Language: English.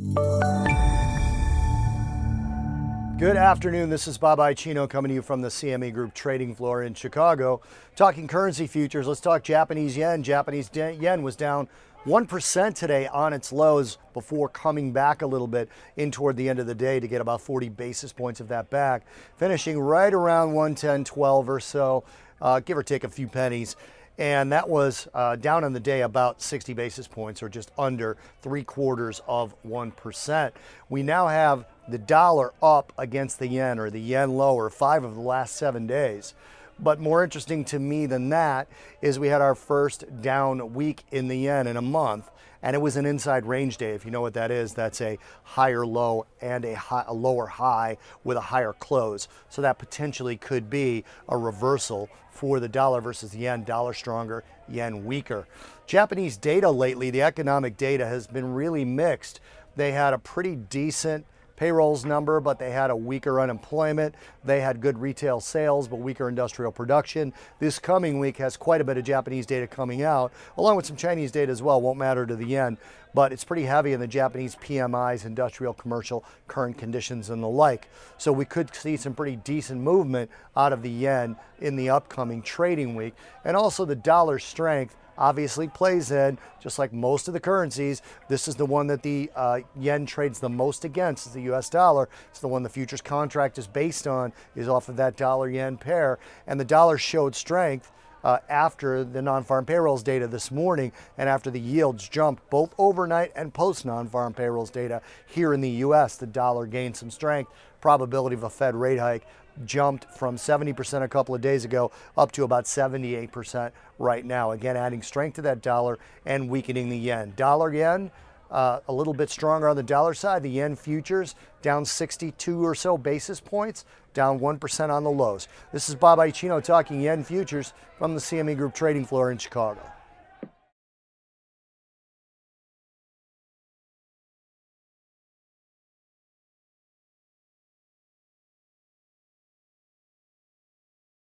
Good afternoon. This is Bob Iaccino coming to you from the CME Group trading floor in Chicago. Talking currency futures, let's talk Japanese yen. Japanese yen was down 1% today on its lows before coming back a little bit in toward the end of the day to get about 40 basis points of that back, finishing right around 110.12 or so, give or take a few pennies. And that was down on the day about 60 basis points, or just under 0.75%. We now have the dollar up against the yen, or the yen lower, 5 of the last 7 days. But more interesting to me than that is we had our first down week in the yen in a month, and it was an inside range day. If you know what that is, that's a higher low and a lower high with a higher close. So that potentially could be a reversal for the dollar versus the yen. Dollar stronger, yen weaker. Japanese data lately, the economic data, has been really mixed. They had a pretty decent payrolls number, but they had a weaker unemployment. They had good retail sales, but weaker industrial production. This coming week has quite a bit of Japanese data coming out, along with some Chinese data as well. Won't matter to the yen, but it's pretty heavy in the Japanese PMIs, industrial, commercial, current conditions, and the like. So we could see some pretty decent movement out of the yen in the upcoming trading week. And also the dollar strength obviously plays in, just like most of the currencies. This is the one that the yen trades the most against, is the US dollar. It's the one the futures contract is based on, is off of that dollar yen pair. And the dollar showed strength after the non-farm payrolls data this morning, and after the yields jumped both overnight and post non-farm payrolls data here in the US. The dollar gained some strength. Probability of a Fed rate hike jumped from 70% a couple of days ago up to about 78% right now. Again, adding strength to that dollar and weakening the yen. Dollar yen a little bit stronger on the dollar side. The yen futures down 62 or so basis points, down 1% on the lows. This is Bob Iaccino talking yen futures from the CME Group trading floor in Chicago.